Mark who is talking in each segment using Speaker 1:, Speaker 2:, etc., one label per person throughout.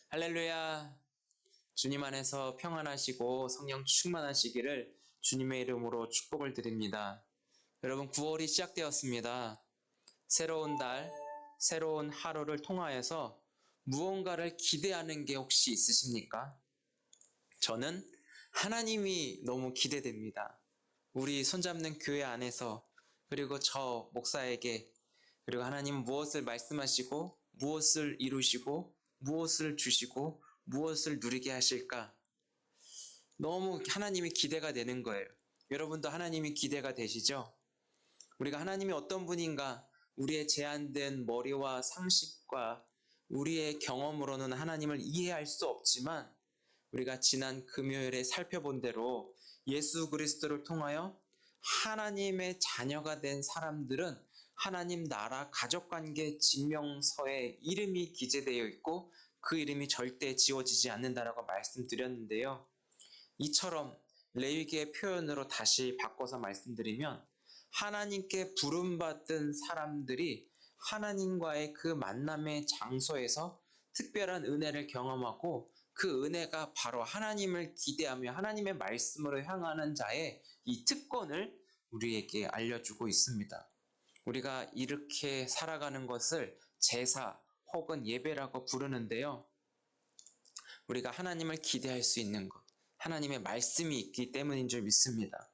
Speaker 1: 할렐루야. 주님 안에서 평안하시고 성령 충만하시기를 주님의 이름으로 축복을 드립니다. 여러분, 9월이 시작되었습니다. 새로운 달, 새로운 하루를 통하여서 무언가를 기대하는 게 혹시 있으십니까? 저는 하나님이 너무 기대됩니다. 우리 손잡는 교회 안에서, 그리고 저 목사에게, 그리고 하나님은 무엇을 말씀하시고 무엇을 이루시고 무엇을 주시고 무엇을 누리게 하실까? 너무 하나님이 기대가 되는 거예요. 여러분도 하나님이 기대가 되시죠? 우리가 하나님이 어떤 분인가, 우리의 제한된 머리와 상식과 우리의 경험으로는 하나님을 이해할 수 없지만, 우리가 지난 금요일에 살펴본 대로 예수 그리스도를 통하여 하나님의 자녀가 된 사람들은 하나님 나라 가족관계 증명서에 이름이 기재되어 있고 그 이름이 절대 지워지지 않는다라고 말씀드렸는데요. 이처럼 레위기의 표현으로 다시 바꿔서 말씀드리면, 하나님께 부름받은 사람들이 하나님과의 그 만남의 장소에서 특별한 은혜를 경험하고, 그 은혜가 바로 하나님을 기대하며 하나님의 말씀으로 향하는 자의 이 특권을 우리에게 알려주고 있습니다. 우리가 이렇게 살아가는 것을 제사 혹은 예배라고 부르는데요. 우리가 하나님을 기대할 수 있는 것, 하나님의 말씀이 있기 때문인 줄 믿습니다.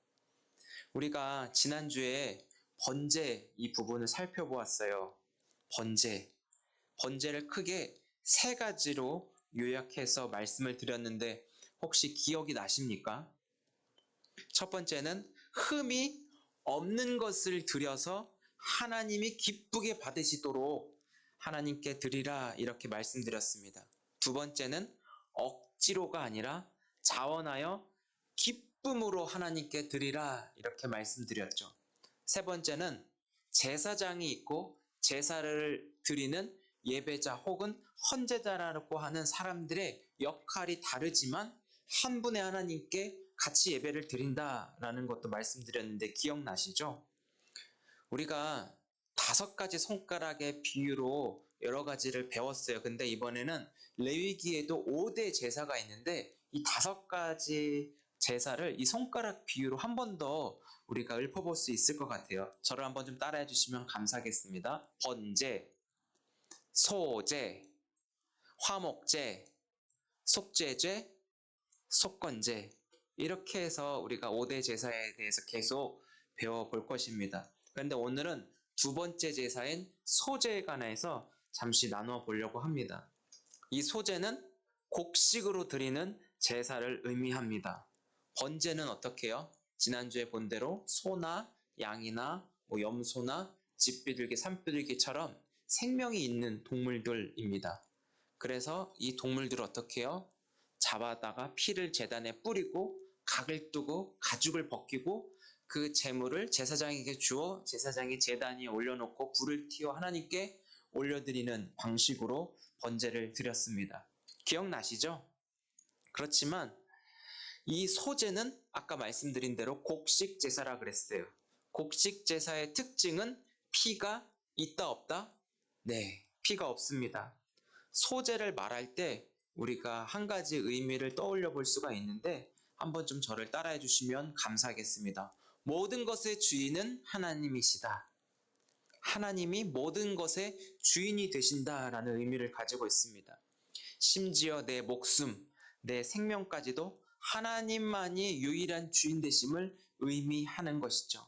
Speaker 1: 우리가 지난주에 번제 이 부분을 살펴보았어요. 번제를 크게 세 가지로 요약해서 말씀을 드렸는데 혹시 기억이 나십니까? 첫 번째는 흠이 없는 것을 드려서 하나님이 기쁘게 받으시도록 하나님께 드리라, 이렇게 말씀드렸습니다. 두 번째는 억지로가 아니라 자원하여 기쁨으로 하나님께 드리라, 이렇게 말씀드렸죠. 세 번째는 제사장이 있고 제사를 드리는 예배자 혹은 헌제자라고 하는 사람들의 역할이 다르지만 한 분의 하나님께 같이 예배를 드린다라는 것도 말씀드렸는데 기억나시죠? 우리가 5가지 손가락의 비유로 여러 가지를 배웠어요. 근데 이번에는 레위기에도 5대 제사가 있는데 이 5가지 제사를 이 손가락 비유로 한 번 더 우리가 읊어볼 수 있을 것 같아요. 저를 한번 좀 따라해 주시면 감사하겠습니다. 번제, 소제, 화목제, 속죄제, 속건제, 이렇게 해서 우리가 5대 제사에 대해서 계속 배워볼 것입니다. 그런데 오늘은 두 번째 제사인 소제에 관해서 잠시 나누어 보려고 합니다. 이 소제는 곡식으로 드리는 제사를 의미합니다. 번제는 어떻게 해요? 지난주에 본 대로 소나 양이나 염소나 집비둘기, 산비둘기처럼 생명이 있는 동물들입니다. 그래서 이 동물들을 어떻게 해요? 잡아다가 피를 제단에 뿌리고 각을 뜨고 가죽을 벗기고 그 제물을 제사장에게 주어 제사장이 제단 위에 올려놓고 불을 튀어 하나님께 올려드리는 방식으로 번제를 드렸습니다. 기억나시죠? 그렇지만 이 소제는 아까 말씀드린 대로 곡식 제사라 그랬어요. 곡식 제사의 특징은 피가 있다 없다? 네, 피가 없습니다. 소제를 말할 때 우리가 한 가지 의미를 떠올려 볼 수가 있는데 한번 좀 저를 따라해 주시면 감사하겠습니다. 모든 것의 주인은 하나님이시다. 하나님이 모든 것의 주인이 되신다라는 의미를 가지고 있습니다. 심지어 내 목숨, 내 생명까지도 하나님만이 유일한 주인 되심을 의미하는 것이죠.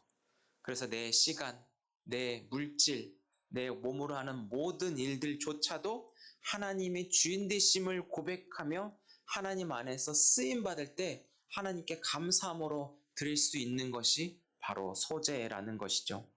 Speaker 1: 그래서 내 시간, 내 물질, 내 몸으로 하는 모든 일들조차도 하나님의 주인 되심을 고백하며 하나님 안에서 쓰임받을 때 하나님께 감사함으로 드릴 수 있는 것이 바로 소제라는 것이죠.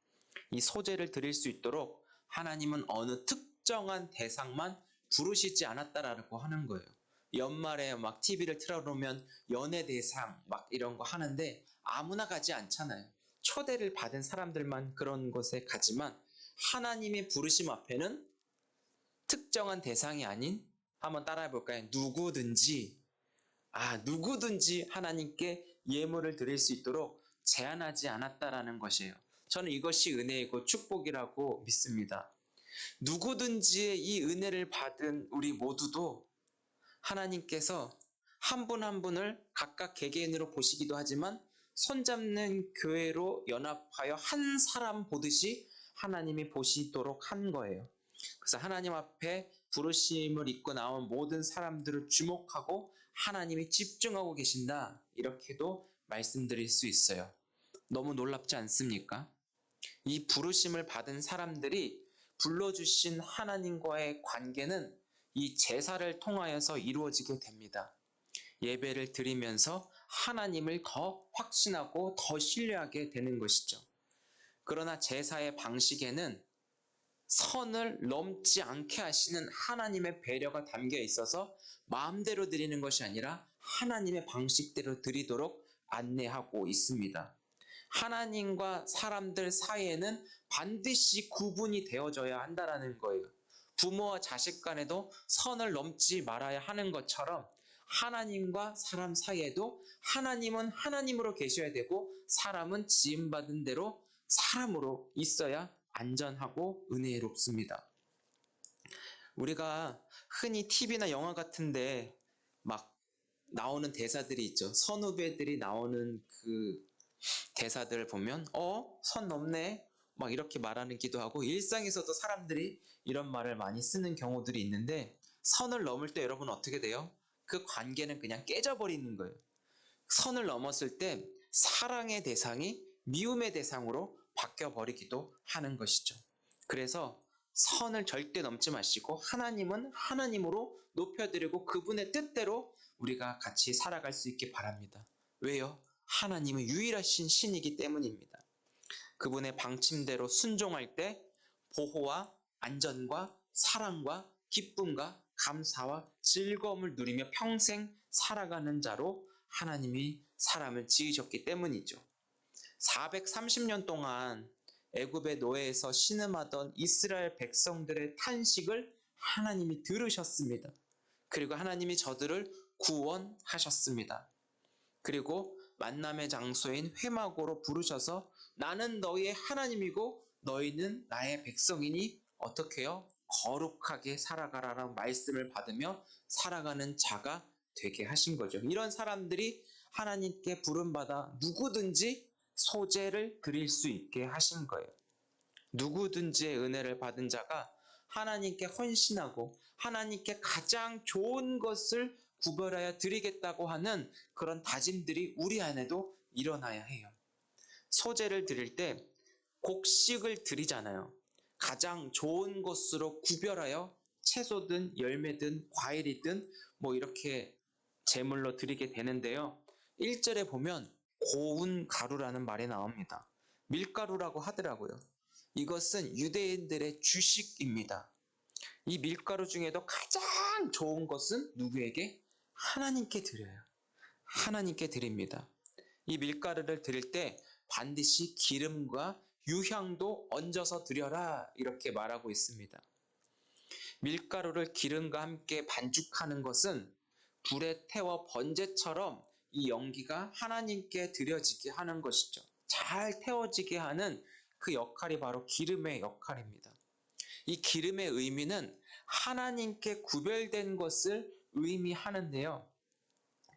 Speaker 1: 이 소제를 드릴 수 있도록 하나님은 어느 특정한 대상만 부르시지 않았다라고 하는 거예요. 연말에 막 TV를 틀어놓으면 연예 대상 막 이런 거 하는데 아무나 가지 않잖아요. 초대를 받은 사람들만 그런 곳에 가지만 하나님의 부르심 앞에는 특정한 대상이 아닌, 한번 따라해 볼까요? 누구든지 하나님께 예물을 드릴 수 있도록 제한하지 않았다라는 것이에요. 저는 이것이 은혜이고 축복이라고 믿습니다. 누구든지의 이 은혜를 받은 우리 모두도 하나님께서 한 분 한 분을 각각 개개인으로 보시기도 하지만 손잡는 교회로 연합하여 한 사람 보듯이 하나님이 보시도록 한 거예요. 그래서 하나님 앞에 부르심을 입고 나온 모든 사람들을 주목하고 하나님이 집중하고 계신다. 이렇게도 말씀드릴 수 있어요. 너무 놀랍지 않습니까? 이 부르심을 받은 사람들이 불러주신 하나님과의 관계는 이 제사를 통하여서 이루어지게 됩니다. 예배를 드리면서 하나님을 더 확신하고 더 신뢰하게 되는 것이죠. 그러나 제사의 방식에는 선을 넘지 않게 하시는 하나님의 배려가 담겨 있어서 마음대로 드리는 것이 아니라 하나님의 방식대로 드리도록 안내하고 있습니다. 하나님과 사람들 사이에는 반드시 구분이 되어져야 한다는 거예요. 부모와 자식 간에도 선을 넘지 말아야 하는 것처럼 하나님과 사람 사이에도 하나님은 하나님으로 계셔야 되고 사람은 지음받은 대로 사람으로 있어야 안전하고 은혜롭습니다. 우리가 흔히 TV나 영화 같은데 막 나오는 대사들이 있죠. 선후배들이 나오는 그 대사들을 보면 선 넘네 막 이렇게 말하기도 하고 일상에서도 사람들이 이런 말을 많이 쓰는 경우들이 있는데 선을 넘을 때 여러분 어떻게 돼요? 그 관계는 그냥 깨져버리는 거예요. 선을 넘었을 때 사랑의 대상이 미움의 대상으로 바뀌어버리기도 하는 것이죠. 그래서 선을 절대 넘지 마시고 하나님은 하나님으로 높여드리고 그분의 뜻대로 우리가 같이 살아갈 수 있게 바랍니다. 왜요? 하나님은 유일하신 신이기 때문입니다. 그분의 방침대로 순종할 때 보호와 안전과 사랑과 기쁨과 감사와 즐거움을 누리며 평생 살아가는 자로 하나님이 사람을 지으셨기 때문이죠. 430년 동안 애굽의 노예에서 신음하던 이스라엘 백성들의 탄식을 하나님이 들으셨습니다. 그리고 하나님이 저들을 구원하셨습니다. 그리고 만남의 장소인 회막으로 부르셔서 나는 너희의 하나님이고 너희는 나의 백성이니 어떻게 해요? 거룩하게 살아가라라는 말씀을 받으며 살아가는 자가 되게 하신 거죠. 이런 사람들이 하나님께 부름받아 누구든지 소제를 드릴 수 있게 하신 거예요. 누구든지의 은혜를 받은 자가 하나님께 헌신하고 하나님께 가장 좋은 것을 구별하여 드리겠다고 하는 그런 다짐들이 우리 안에도 일어나야 해요. 소제를 드릴 때 곡식을 드리잖아요. 가장 좋은 것으로 구별하여 채소든 열매든 과일이든 뭐 이렇게 제물로 드리게 되는데요. 1절에 보면 고운 가루라는 말이 나옵니다. 밀가루라고 하더라고요. 이것은 유대인들의 주식입니다. 이 밀가루 중에도 가장 좋은 것은 누구에게? 하나님께 드려요. 하나님께 드립니다. 이 밀가루를 드릴 때 반드시 기름과 유향도 얹어서 드려라 이렇게 말하고 있습니다. 밀가루를 기름과 함께 반죽하는 것은 불에 태워 번제처럼 이 연기가 하나님께 드려지게 하는 것이죠. 잘 태워지게 하는 그 역할이 바로 기름의 역할입니다. 이 기름의 의미는 하나님께 구별된 것을 의미하는데요.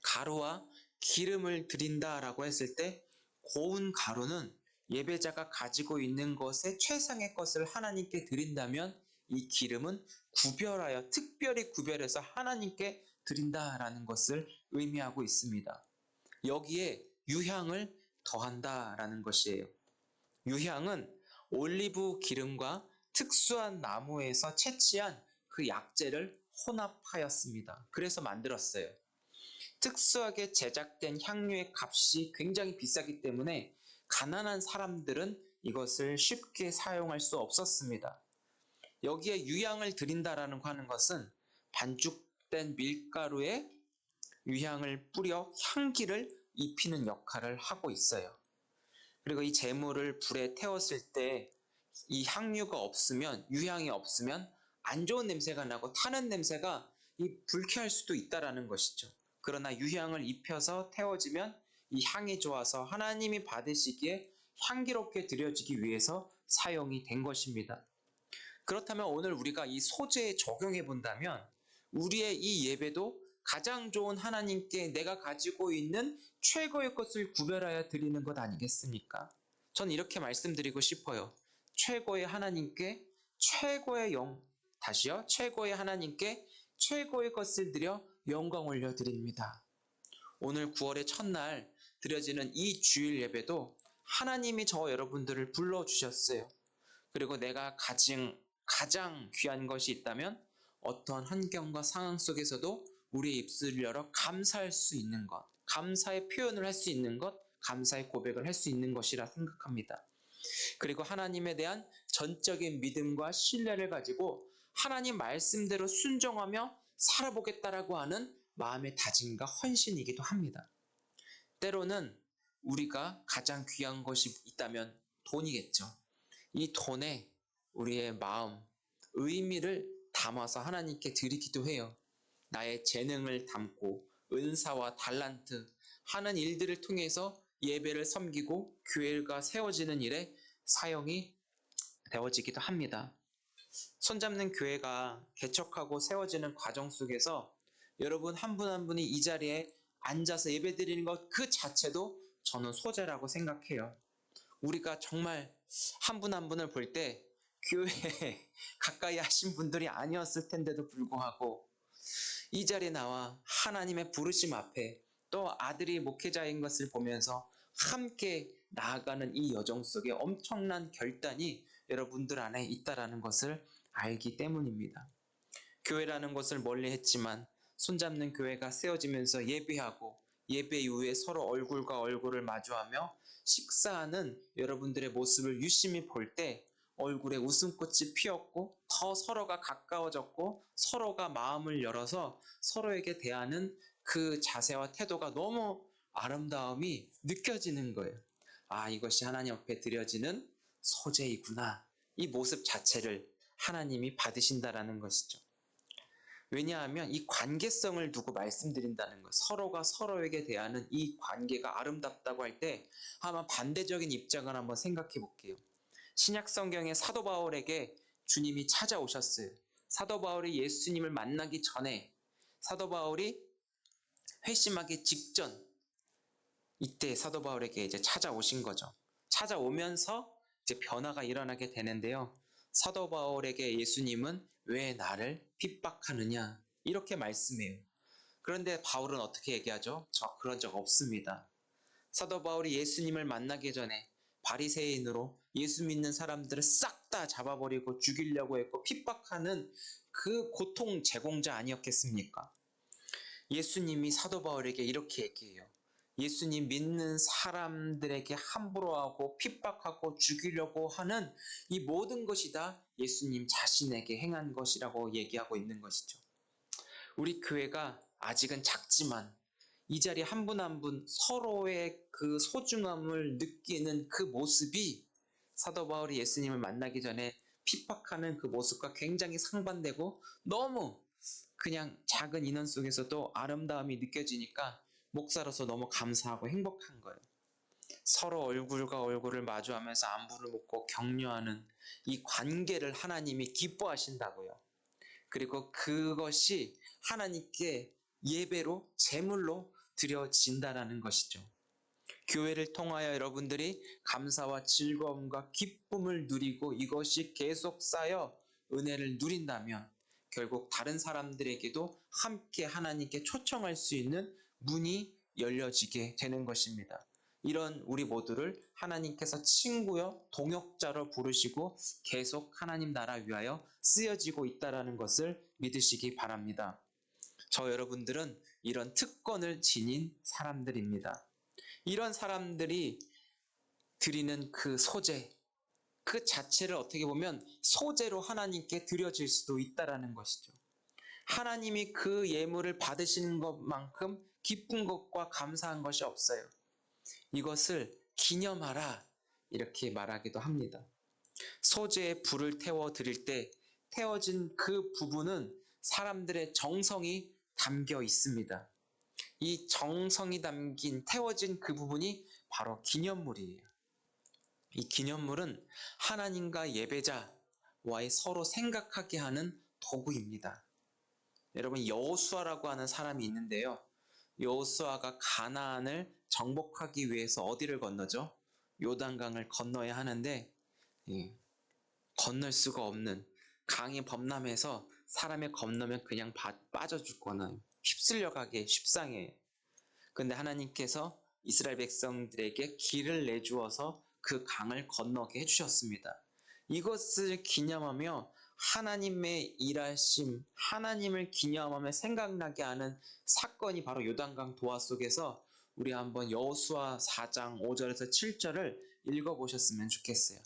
Speaker 1: 가루와 기름을 드린다라고 했을 때 고운 가루는 예배자가 가지고 있는 것의 최상의 것을 하나님께 드린다면 이 기름은 구별하여 특별히 구별해서 하나님께 드린다라는 것을 의미하고 있습니다. 여기에 유향을 더한다라는 것이에요. 유향은 올리브 기름과 특수한 나무에서 채취한 그 약재를 혼합하였습니다. 그래서 만들었어요. 특수하게 제작된 향료의 값이 굉장히 비싸기 때문에 가난한 사람들은 이것을 쉽게 사용할 수 없었습니다. 여기에 유향을 드린다라는 하는 것은 반죽된 밀가루에 유향을 뿌려 향기를 입히는 역할을 하고 있어요. 그리고 이 제물을 불에 태웠을 때 이 향유가 없으면, 유향이 없으면 안 좋은 냄새가 나고 타는 냄새가 불쾌할 수도 있다라는 것이죠. 그러나 유향을 입혀서 태워지면 이 향이 좋아서 하나님이 받으시기에 향기롭게 드려지기 위해서 사용이 된 것입니다. 그렇다면 오늘 우리가 이 소재에 적용해 본다면 우리의 이 예배도 가장 좋은 하나님께 내가 가지고 있는 최고의 것을 구별하여 드리는 것 아니겠습니까? 저는 이렇게 말씀드리고 싶어요. 최고의 하나님께 최고의 다시요. 최고의 하나님께 최고의 것을 드려 영광 올려드립니다. 오늘 9월의 첫날 드려지는 이 주일 예배도 하나님이 저와 여러분들을 불러주셨어요. 그리고 내가 가장 귀한 것이 있다면 어떠한 환경과 상황 속에서도 우리의 입술을 열어 감사할 수 있는 것, 감사의 표현을 할 수 있는 것, 감사의 고백을 할 수 있는 것이라 생각합니다. 그리고 하나님에 대한 전적인 믿음과 신뢰를 가지고 하나님 말씀대로 순종하며 살아보겠다라고 하는 마음의 다짐과 헌신이기도 합니다. 때로는 우리가 가장 귀한 것이 있다면 돈이겠죠. 이 돈에 우리의 마음, 의미를 담아서 하나님께 드리기도 해요. 나의 재능을 담고 은사와 달란트 하는 일들을 통해서 예배를 섬기고 교회가 세워지는 일에 사용이 되어지기도 합니다. 손잡는 교회가 개척하고 세워지는 과정 속에서 여러분 한 분 한 분이 이 자리에 앉아서 예배드리는 것 그 자체도 저는 소재라고 생각해요. 우리가 정말 한 분 한 분을 볼 때 교회에 가까이 하신 분들이 아니었을 텐데도 불구하고 이 자리에 나와 하나님의 부르심 앞에 또 아들이 목회자인 것을 보면서 함께 나아가는 이 여정 속에 엄청난 결단이 여러분들 안에 있다라는 것을 알기 때문입니다. 교회라는 것을 멀리 했지만 손잡는 교회가 세워지면서 예배하고 예배 이후에 서로 얼굴과 얼굴을 마주하며 식사하는 여러분들의 모습을 유심히 볼 때 얼굴에 웃음꽃이 피었고 더 서로가 가까워졌고 서로가 마음을 열어서 서로에게 대하는 그 자세와 태도가 너무 아름다움이 느껴지는 거예요. 아, 이것이 하나님 앞에 드려지는 소재이구나. 이 모습 자체를 하나님이 받으신다라는 것이죠. 왜냐하면 이 관계성을 두고 말씀드린다는 것, 서로가 서로에게 대하는 이 관계가 아름답다고 할 때 아마 반대적인 입장을 한번 생각해 볼게요. 신약 성경의 사도 바울에게 주님이 찾아오셨어요. 사도 바울이 예수님을 만나기 전에 사도 바울이 회심하기 직전 이때 사도 바울에게 이제 찾아오신 거죠. 찾아오면서 이제 변화가 일어나게 되는데요. 사도 바울에게 예수님은 왜 나를 핍박하느냐 이렇게 말씀해요. 그런데 바울은 어떻게 얘기하죠? 저 그런 적 없습니다. 사도 바울이 예수님을 만나기 전에 바리새인으로 예수 믿는 사람들을 싹 다 잡아버리고 죽이려고 했고 핍박하는 그 고통 제공자 아니었겠습니까? 예수님이 사도 바울에게 이렇게 얘기해요. 예수님 믿는 사람들에게 함부로 하고 핍박하고 죽이려고 하는 이 모든 것이 다 예수님 자신에게 행한 것이라고 얘기하고 있는 것이죠. 우리 교회가 아직은 작지만 이 자리에 한 분 한 분 서로의 그 소중함을 느끼는 그 모습이 사도 바울이 예수님을 만나기 전에 핍박하는 그 모습과 굉장히 상반되고 너무 그냥 작은 인원 속에서도 아름다움이 느껴지니까 목사로서 너무 감사하고 행복한 거예요. 서로 얼굴과 얼굴을 마주하면서 안부를 묻고 격려하는 이 관계를 하나님이 기뻐하신다고요. 그리고 그것이 하나님께 예배로 제물로 드려진다라는 것이죠. 교회를 통하여 여러분들이 감사와 즐거움과 기쁨을 누리고 이것이 계속 쌓여 은혜를 누린다면 결국 다른 사람들에게도 함께 하나님께 초청할 수 있는 문이 열려지게 되는 것입니다. 이런 우리 모두를 하나님께서 친구여 동역자로 부르시고 계속 하나님 나라 위하여 쓰여지고 있다는 것을 믿으시기 바랍니다. 저 여러분들은 이런 특권을 지닌 사람들입니다. 이런 사람들이 드리는 그 소재, 그 자체를 어떻게 보면 소재로 하나님께 드려질 수도 있다는 것이죠. 하나님이 그 예물을 받으시는 것만큼 기쁜 것과 감사한 것이 없어요. 이것을 기념하라 이렇게 말하기도 합니다. 소재에 불을 태워 드릴 때 태워진 그 부분은 사람들의 정성이 담겨 있습니다. 이 정성이 담긴 태워진 그 부분이 바로 기념물이에요. 이 기념물은 하나님과 예배자와의 서로 생각하게 하는 도구입니다. 여러분 여호수아라고 하는 사람이 있는데요. 여호수아가 가나안을 정복하기 위해서 어디를 건너죠? 요단강을 건너야 하는데 예, 건널 수가 없는 강이 범람해서 사람이 건너면 그냥 빠져 죽거나 휩쓸려 가게 쉽상해요. 근데 하나님께서 이스라엘 백성들에게 길을 내주어서 그 강을 건너게 해주셨습니다. 이것을 기념하며 하나님의 일하심, 하나님을 기념하며 생각나게 하는 사건이 바로 요단강 도하 속에서 우리 한번 여호수아 4장 5절에서 7절을 읽어보셨으면 좋겠어요.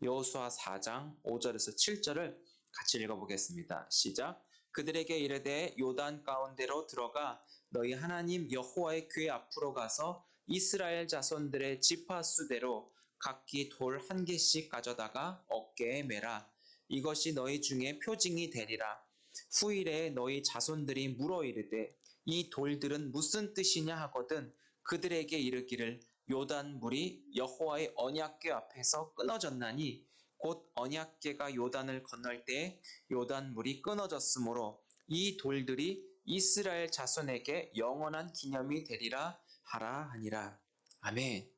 Speaker 1: 여호수아 4장 5절에서 7절을 같이 읽어보겠습니다. 시작. 그들에게 이르되 요단 가운데로 들어가 너희 하나님 여호와의 궤 앞으로 가서 이스라엘 자손들의 지파 수대로 각기 돌 한 개씩 가져다가 어깨에 매라. 이것이 너희 중에 표징이 되리라. 후일에 너희 자손들이 물어 이르되 이 돌들은 무슨 뜻이냐 하거든 그들에게 이르기를 요단 물이 여호와의 언약궤 앞에서 끊어졌나니 곧 언약궤가 요단을 건널 때 요단 물이 끊어졌으므로 이 돌들이 이스라엘 자손에게 영원한 기념이 되리라 하라 하니라. 아멘.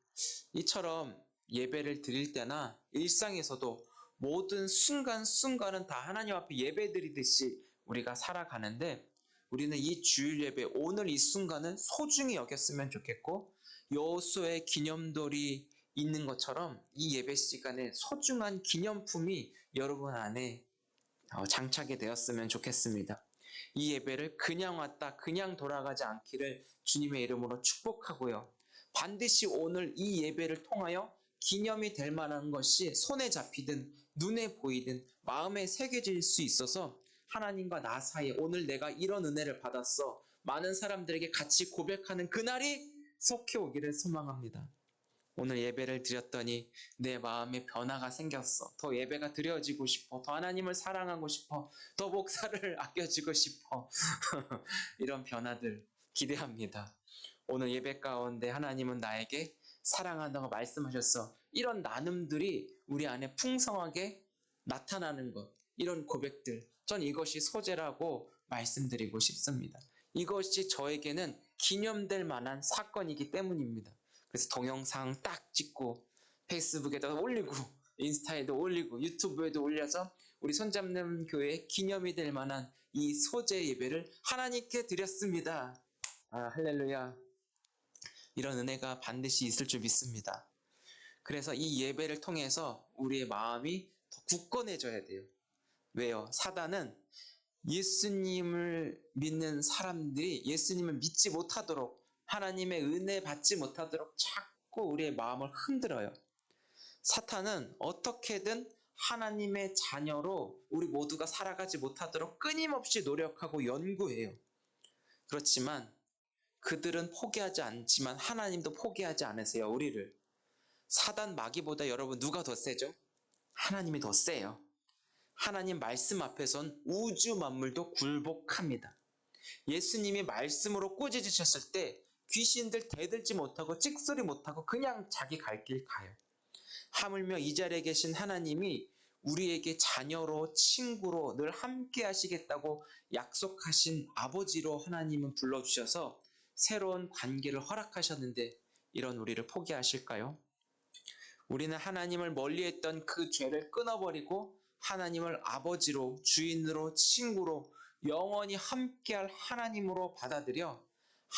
Speaker 1: 이처럼 예배를 드릴 때나 일상에서도 모든 순간순간은 다 하나님 앞에 예배 드리듯이 우리가 살아가는데 우리는 이 주일 예배 오늘 이 순간은 소중히 여겼으면 좋겠고 여호수아의 기념돌이 있는 것처럼 이 예배 시간에 소중한 기념품이 여러분 안에 장착이 되었으면 좋겠습니다. 이 예배를 그냥 왔다 그냥 돌아가지 않기를 주님의 이름으로 축복하고요. 반드시 오늘 이 예배를 통하여 기념이 될 만한 것이 손에 잡히든 눈에 보이든 마음에 새겨질 수 있어서 하나님과 나 사이에 오늘 내가 이런 은혜를 받았어 많은 사람들에게 같이 고백하는 그날이 속히 오기를 소망합니다. 오늘 예배를 드렸더니 내 마음에 변화가 생겼어. 더 예배가 드려지고 싶어. 더 하나님을 사랑하고 싶어. 더 목사를 아껴주고 싶어. 이런 변화들 기대합니다. 오늘 예배 가운데 하나님은 나에게 사랑한다고 말씀하셨어. 이런 나눔들이 우리 안에 풍성하게 나타나는 것. 이런 고백들. 전 이것이 소재라고 말씀드리고 싶습니다. 이것이 저에게는 기념될 만한 사건이기 때문입니다. 그래서 동영상 딱 찍고 페이스북에다 올리고 인스타에도 올리고 유튜브에도 올려서 우리 손잡는 교회의 기념이 될 만한 이 소재 예배를 하나님께 드렸습니다. 할렐루야. 이런 은혜가 반드시 있을 줄 믿습니다. 그래서 이 예배를 통해서 우리의 마음이 더 굳건해져야 돼요. 왜요? 사단은 예수님을 믿는 사람들이 예수님을 믿지 못하도록 하나님의 은혜 받지 못하도록 자꾸 우리의 마음을 흔들어요. 사탄은 어떻게든 하나님의 자녀로 우리 모두가 살아가지 못하도록 끊임없이 노력하고 연구해요. 그렇지만 그들은 포기하지 않지만 하나님도 포기하지 않으세요. 우리를. 사단 마귀보다 여러분 누가 더 세죠? 하나님이 더 세요. 하나님 말씀 앞에선 우주 만물도 굴복합니다. 예수님이 말씀으로 꾸짖으셨을 때 귀신들 대들지 못하고 찍소리 못하고 그냥 자기 갈 길 가요. 하물며 이 자리에 계신 하나님이 우리에게 자녀로 친구로 늘 함께 하시겠다고 약속하신 아버지로 하나님은 불러주셔서 새로운 관계를 허락하셨는데 이런 우리를 포기하실까요? 우리는 하나님을 멀리했던 그 죄를 끊어버리고 하나님을 아버지로 주인으로 친구로 영원히 함께할 하나님으로 받아들여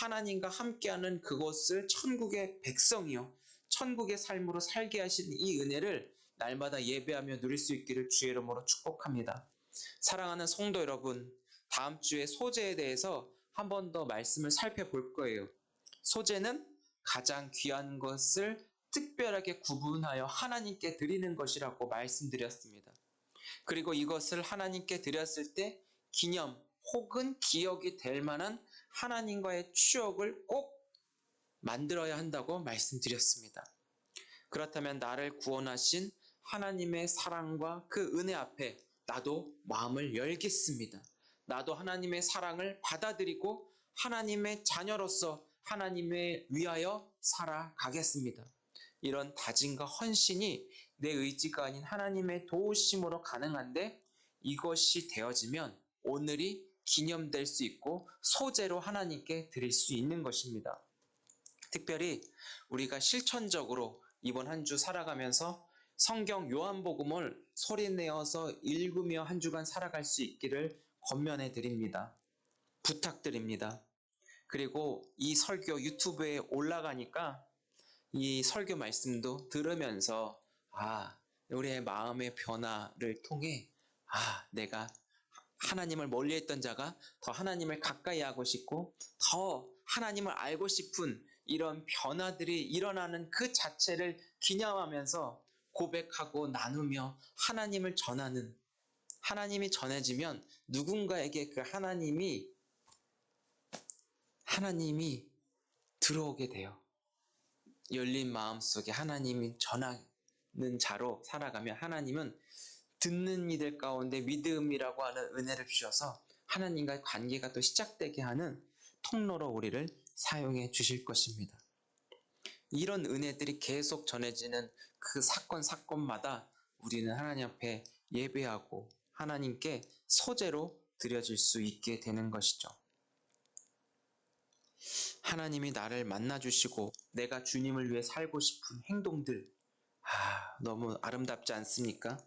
Speaker 1: 하나님과 함께하는 그곳을 천국의 백성이요 천국의 삶으로 살게 하신 이 은혜를 날마다 예배하며 누릴 수 있기를 주의 이름으로 축복합니다. 사랑하는 성도 여러분, 다음 주에 소재에 대해서 한 번 더 말씀을 살펴볼 거예요. 소재는 가장 귀한 것을 특별하게 구분하여 하나님께 드리는 것이라고 말씀드렸습니다. 그리고 이것을 하나님께 드렸을 때 기념 혹은 기억이 될 만한 하나님과의 추억을 꼭 만들어야 한다고 말씀드렸습니다. 그렇다면 나를 구원하신 하나님의 사랑과 그 은혜 앞에 나도 마음을 열겠습니다. 나도 하나님의 사랑을 받아들이고 하나님의 자녀로서 하나님의 위하여 살아가겠습니다. 이런 다짐과 헌신이 내 의지가 아닌 하나님의 도우심으로 가능한데 이것이 되어지면 오늘이 기념될 수 있고 소재로 하나님께 드릴 수 있는 것입니다. 특별히 우리가 실천적으로 이번 한 주 살아가면서 성경 요한복음을 소리내어서 읽으며 한 주간 살아갈 수 있기를 권면해 드립니다. 부탁드립니다. 그리고 이 설교 유튜브에 올라가니까 이 설교 말씀도 들으면서 우리의 마음의 변화를 통해 내가 하나님을 멀리했던 자가 더 하나님을 가까이 하고 싶고 더 하나님을 알고 싶은 이런 변화들이 일어나는 그 자체를 기념하면서 고백하고 나누며 하나님을 전하는, 하나님이 전해지면 누군가에게 그 하나님이 들어오게 돼요. 열린 마음 속에 하나님이 전하는 자로 살아가면 하나님은 듣는 이들 가운데 믿음이라고 하는 은혜를 주셔서 하나님과의 관계가 또 시작되게 하는 통로로 우리를 사용해 주실 것입니다. 이런 은혜들이 계속 전해지는 그 사건마다 우리는 하나님 앞에 예배하고 하나님께 소재로 드려질 수 있게 되는 것이죠. 하나님이 나를 만나주시고 내가 주님을 위해 살고 싶은 행동들, 너무 아름답지 않습니까?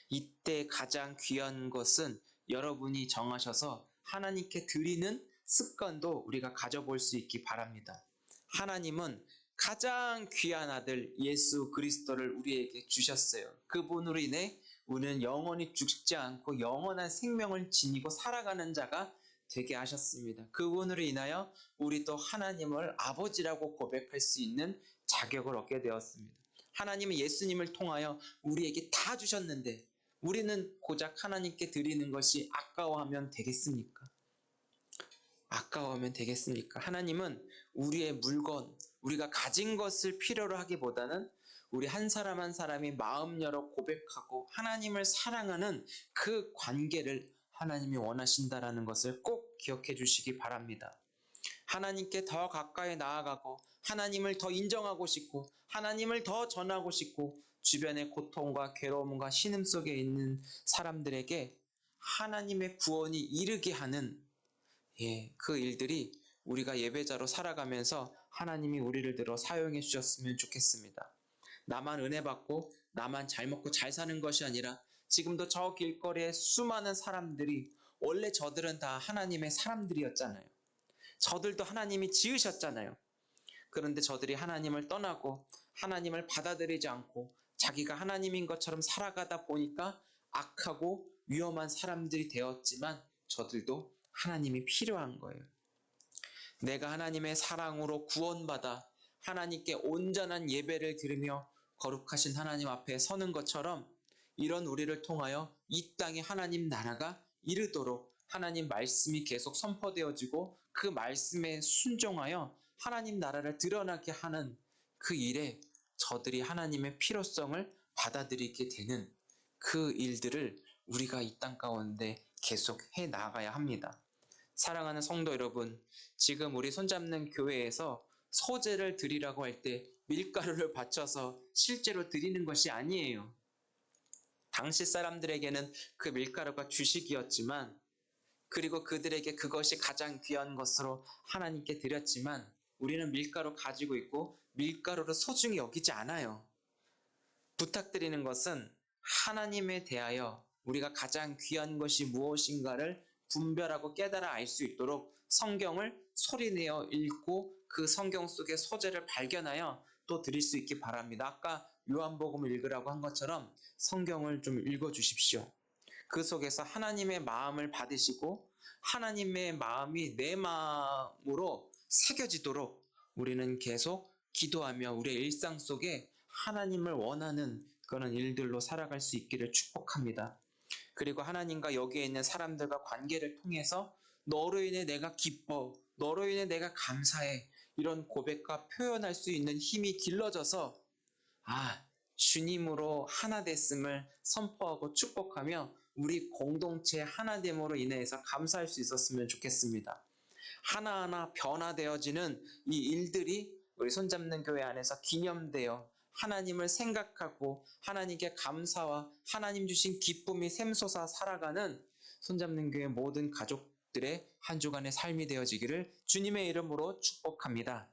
Speaker 1: 이때 가장 귀한 것은 여러분이 정하셔서 하나님께 드리는 습관도 우리가 가져볼 수 있기 바랍니다. 하나님은 가장 귀한 아들 예수 그리스도를 우리에게 주셨어요. 그분으로 인해 우리는 영원히 죽지 않고 영원한 생명을 지니고 살아가는 자가 되게 하셨습니다. 그분으로 인하여 우리 또 하나님을 아버지라고 고백할 수 있는 자격을 얻게 되었습니다. 하나님은 예수님을 통하여 우리에게 다 주셨는데 우리는 고작 하나님께 드리는 것이 아까워하면 되겠습니까? 하나님은 우리의 물건, 우리가 가진 것을 필요로 하기보다는 우리 한 사람 한 사람이 마음 열어 고백하고 하나님을 사랑하는 그 관계를 하나님이 원하신다라는 것을 꼭 기억해 주시기 바랍니다. 하나님께 더 가까이 나아가고 하나님을 더 인정하고 싶고 하나님을 더 전하고 싶고 주변의 고통과 괴로움과 신음 속에 있는 사람들에게 하나님의 구원이 이르게 하는 그 일들이 우리가 예배자로 살아가면서 하나님이 우리를 들어 사용해 주셨으면 좋겠습니다. 나만 은혜 받고 나만 잘 먹고 잘 사는 것이 아니라 지금도 저 길거리에 수많은 사람들이 원래 저들은 다 하나님의 사람들이었잖아요. 저들도 하나님이 지으셨잖아요. 그런데 저들이 하나님을 떠나고 하나님을 받아들이지 않고 자기가 하나님인 것처럼 살아가다 보니까 악하고 위험한 사람들이 되었지만 저들도 하나님이 필요한 거예요. 내가 하나님의 사랑으로 구원받아 하나님께 온전한 예배를 드리며 거룩하신 하나님 앞에 서는 것처럼 이런 우리를 통하여 이 땅에 하나님 나라가 이르도록 하나님 말씀이 계속 선포되어지고 그 말씀에 순종하여 하나님 나라를 드러나게 하는 그 일에 저들이 하나님의 필요성을 받아들이게 되는 그 일들을 우리가 이 땅 가운데 계속 해 나가야 합니다. 사랑하는 성도 여러분, 지금 우리 손잡는 교회에서 소재를 드리라고 할 때 밀가루를 받쳐서 실제로 드리는 것이 아니에요. 당시 사람들에게는 그 밀가루가 주식이었지만 그리고 그들에게 그것이 가장 귀한 것으로 하나님께 드렸지만 우리는 밀가루 가지고 있고 밀가루를 소중히 여기지 않아요. 부탁드리는 것은 하나님에 대하여 우리가 가장 귀한 것이 무엇인가를 분별하고 깨달아 알 수 있도록 성경을 소리내어 읽고 그 성경 속의 소재를 발견하여 또 드릴 수 있기 바랍니다. 아까 요한복음을 읽으라고 한 것처럼 성경을 좀 읽어주십시오. 그 속에서 하나님의 마음을 받으시고 하나님의 마음이 내 마음으로 새겨지도록 우리는 계속 기도하며 우리의 일상 속에 하나님을 원하는 그런 일들로 살아갈 수 있기를 축복합니다. 그리고 하나님과 여기에 있는 사람들과 관계를 통해서 너로 인해 내가 기뻐, 너로 인해 내가 감사해 이런 고백과 표현할 수 있는 힘이 길러져서 주님으로 하나 됐음을 선포하고 축복하며 우리 공동체 하나됨으로 인해서 감사할 수 있었으면 좋겠습니다. 하나하나 변화되어지는 이 일들이 우리 손잡는 교회 안에서 기념되어 하나님을 생각하고 하나님께 감사와 하나님 주신 기쁨이 샘솟아 살아가는 손잡는 교회 모든 가족 가족들의 한 주간의 삶이 되어지기를 주님의 이름으로 축복합니다.